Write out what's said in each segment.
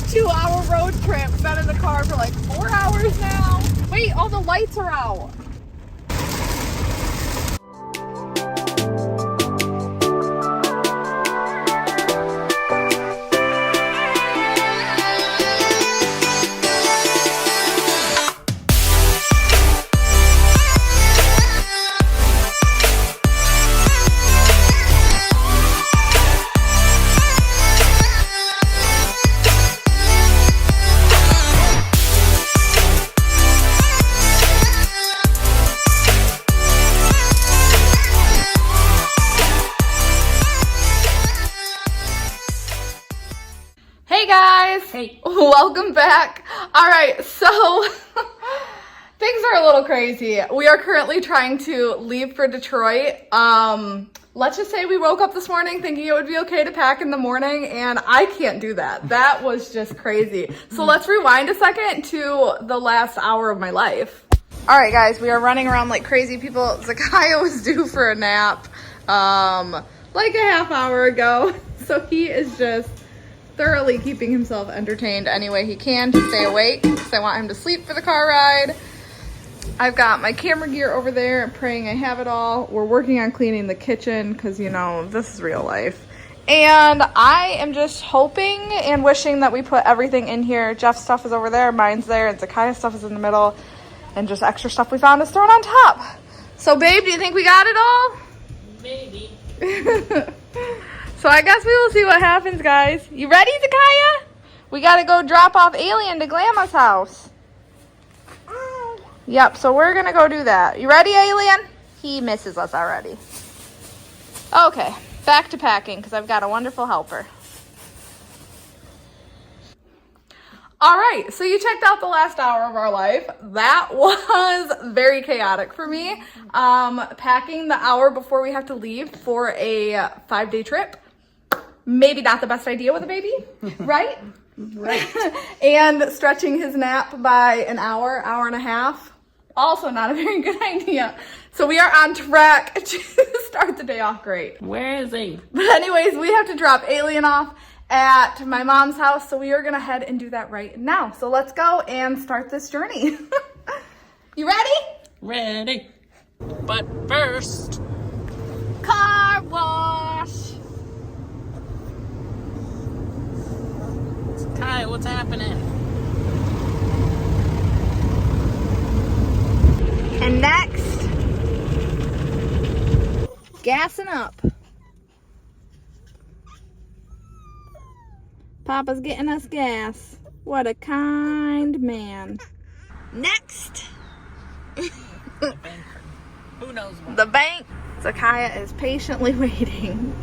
2-hour road trip. Been in the car for like 4 hours now. Wait, all the lights are out. Hey guys! Hey. Welcome back. Alright, so things are a little crazy. We are currently trying to leave for Detroit. Let's just say we woke up this morning thinking it would be okay to pack in the morning, and I can't do that. That was just crazy. So let's rewind a second to the last hour of my life. Alright guys, we are running around like crazy people. Zachariah was due for a nap like a half hour ago. So he is just thoroughly keeping himself entertained any way he can to stay awake because I want him to sleep for the car ride. I've got my camera gear over there. I'm praying I have it all. We're working on cleaning the kitchen because, you know, this is real life. And I am just hoping and wishing that we put everything in here. Jeff's stuff is over there, mine's there, and Zakai's stuff is in the middle. And just extra stuff we found is thrown on top. So, babe, do you think we got it all? Maybe. So I guess we will see what happens, guys. You ready, Zakaiah? We gotta go drop off Alien to Glamma's house. Yep, so we're gonna go do that. You ready, Alien? He misses us already. Okay, back to packing because I've got a wonderful helper. All right, so you checked out the last hour of our life. That was very chaotic for me. Packing the hour before we have to leave for a 5-day trip. Maybe not the best idea with a baby, right? Right. And stretching his nap by an hour, hour and a half. Also not a very good idea. So we are on track to start the day off great. Where is he? But anyways, we have to drop Alien off at my mom's house. So we are gonna head and do that right now. So let's go and start this journey. You ready? Ready. But first, Car wash. Kai, what's happening? And next, gassing up. Papa's getting us gas. What a kind man. Next, The banker. Who knows what? the bank. Zakaiah is patiently waiting.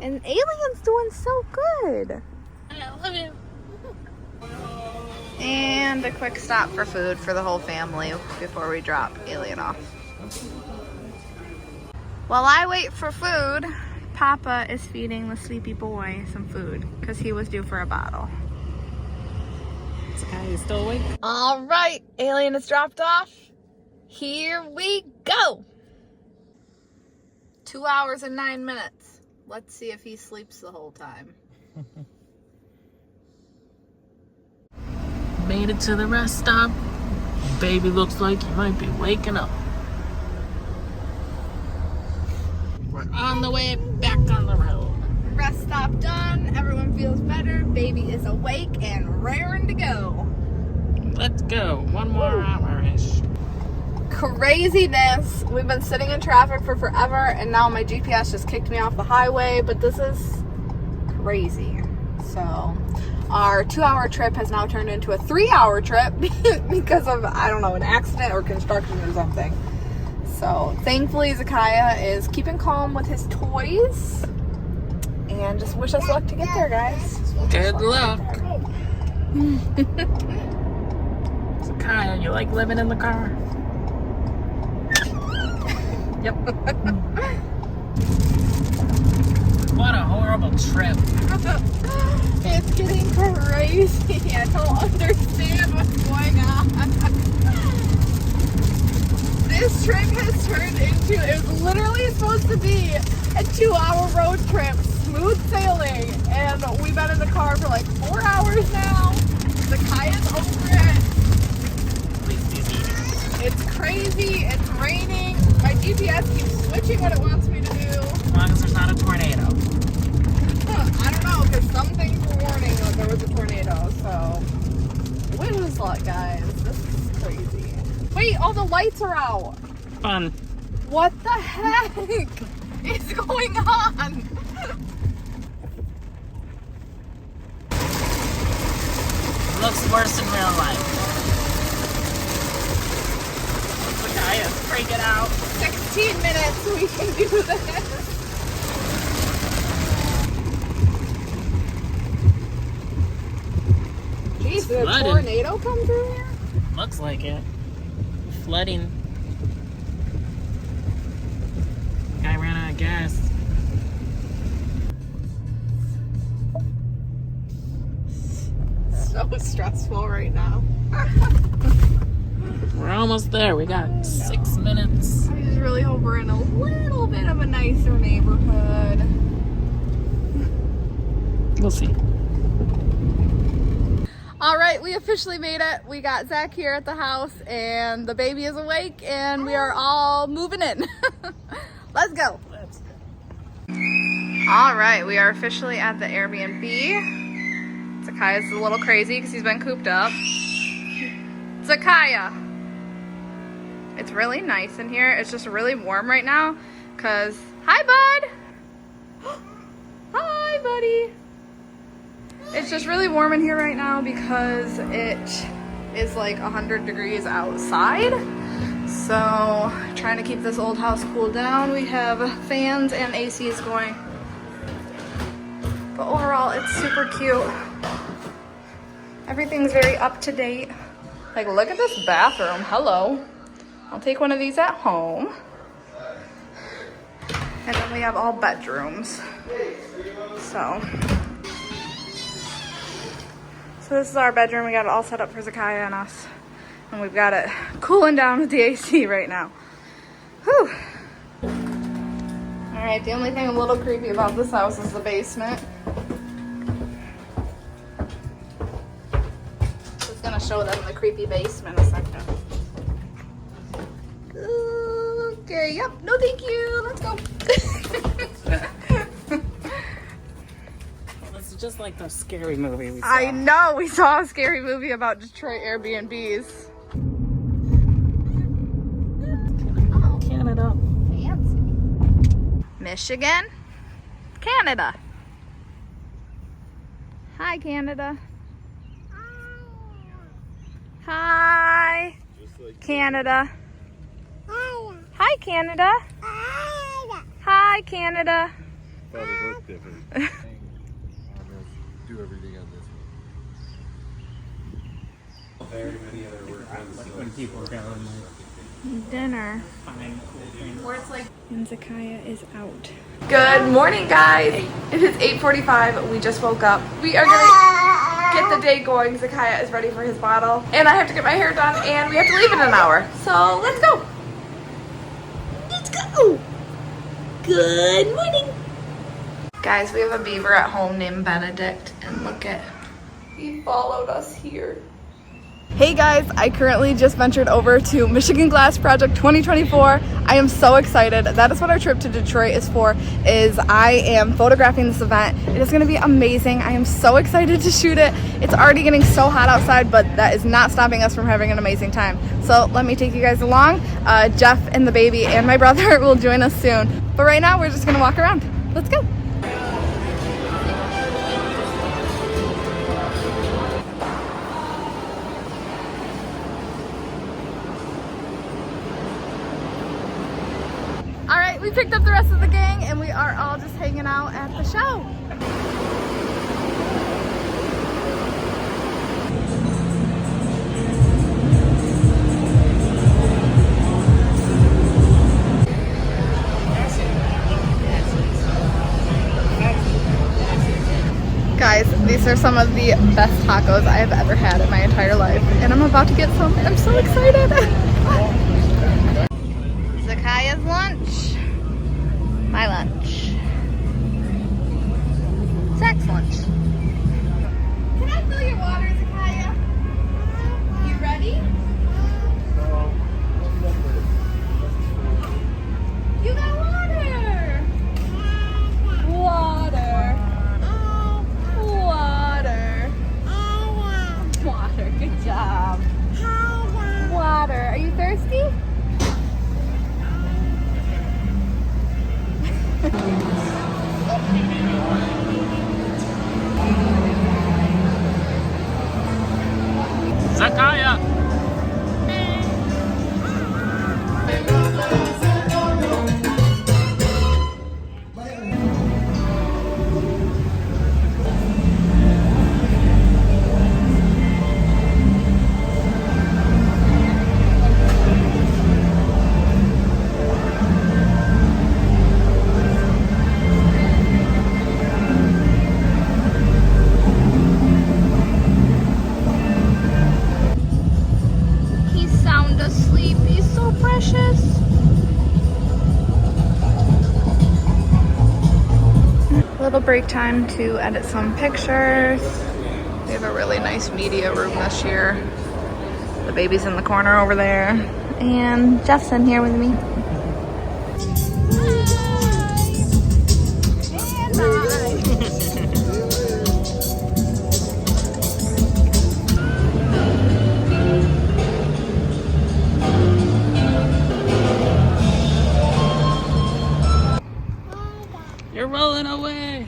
And Alien's doing so good. I love you. And a quick stop for food for the whole family before we drop Alien off. While I wait for food, Papa is feeding the sleepy boy some food because he was due for a bottle. Is Kai still awake? All right, Alien is dropped off. Here we go. 2 hours and 9 minutes. Let's see if he sleeps the whole time. Made it to the rest stop. Baby looks like he might be waking up. We're on the way back on the road. Rest stop done. Everyone feels better. Baby is awake and raring to go. Let's go. One more hour-ish. Craziness. We've been sitting in traffic for forever, and now my GPS just kicked me off the highway, but this is crazy. So our 2-hour trip has now turned into a 3-hour trip because of, I don't know, an accident or construction or something. So thankfully Zakaiah is keeping calm with his toys, and just wish us luck to get there, guys. Good luck. So Kai, you like living in the car? Yep. What a horrible trip. It's getting crazy. I don't understand what's going on. This trip has turned into, it was literally supposed to be a 2-hour road trip, smooth sailing, and we've been in the car for like 4 hours now. windy, it's raining. My GPS keeps switching what it wants me to do. As long as there's not a tornado. I don't know, because some things were warning that there was a tornado, so wish us luck, guys. This is crazy. Wait, all the lights are out. Fun. What the heck is going on? Looks worse in real life. Zakaya, freak it out. 16 minutes, we can do this. Jeez, did a flooded. tornado come through here? Looks like it. Flooding. Guy ran out of gas. So stressful right now. We're almost there. We got 6 minutes. I just really hope we're in a little bit of a nicer neighborhood. We'll see. All right, we officially made it. We got Zach here at the house and the baby is awake and we are all moving in. Let's go. Let's go. All right, we are officially at the Airbnb. Zakaya's a little crazy because he's been cooped up. Zakaya. It's really nice in here. It's just really warm right now because, hi bud. Hi buddy. It's just really warm in here right now because it is like 100 degrees outside. So trying to keep this old house cooled down. We have fans and ACs going. But overall, it's super cute. Everything's very up to date. Like, look at this bathroom. Hello. I'll take one of these at home. And then we have all bedrooms. So this is our bedroom. We got it all set up for Zakaya and us. And we've got it cooling down with the AC right now. Whew. All right, the only thing a little creepy about this house is the basement. Just gonna show them the creepy basement in a second. Okay, yep, no thank you, let's go. This is just like the scary movie we saw. I know, we saw a scary movie about Detroit Airbnbs. Canada. Fancy. Michigan, Canada. Hi, Canada. Hi, Canada. Hi, Canada. Hi, Canada. Thought it looked different. I'm gonna do everything on this one. Very many other work When people go and like Dinner. find cool things. Where it's like, and Zakaya is out. Good morning, guys. It is 8:45. We just woke up. We are gonna get the day going. Zakaya is ready for his bottle, and I have to get my hair done, and we have to leave in an hour. So let's go. Let's go. Good morning, guys. We have a beaver at home named Benedict, and look at, he followed us here. Hey guys, I currently just ventured over to Michigan Glass Project 2024. I am so excited. That is what our trip to Detroit is for, is I am photographing this event. It is gonna be amazing. I am so excited to shoot it. It's already getting so hot outside, but that is not stopping us from having an amazing time. So let me take you guys along. Jeff and the baby and my brother will join us soon. But right now, we're just gonna walk around. Let's go. All right, we picked up the rest of the gang and we are all just hanging out at the show. Guys, these are some of the best tacos I have ever had in my entire life. And I'm about to get some and I'm so excited. Zakaya's lunch. My lunch. Zach's lunch. Can I fill your water, Zakaya? You ready? break time to edit some pictures. We have a really nice media room this year. The baby's in the corner over there. And Jeff's in here with me. You're rolling away.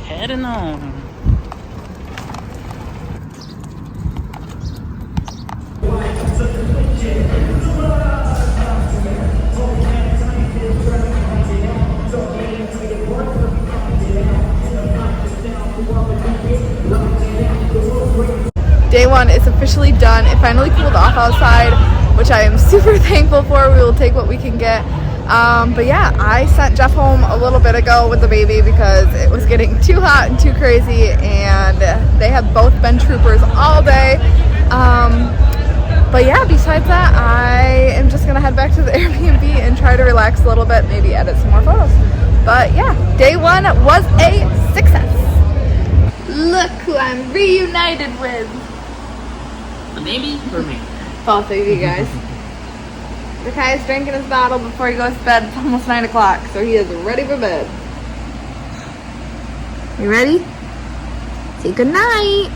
Heading on. Day one is officially done. It finally cooled off outside, which I am super thankful for. We will take what we can get. But yeah, I sent Jeff home a little bit ago with the baby because it was getting too hot and too crazy, and they have both been troopers all day. But yeah, besides that, I am just gonna head back to the Airbnb and try to relax a little bit, maybe edit some more photos. But yeah, day one was a success. Look who I'm reunited with. The baby or me? Both of you guys. Zakai's drinking his bottle before he goes to bed. It's almost 9 o'clock, so he is ready for bed. You ready? Say good night.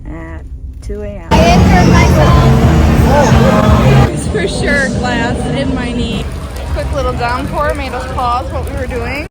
At 2 a.m. I injured myself. It's for sure glass in my knee. Quick little downpour made us pause what we were doing.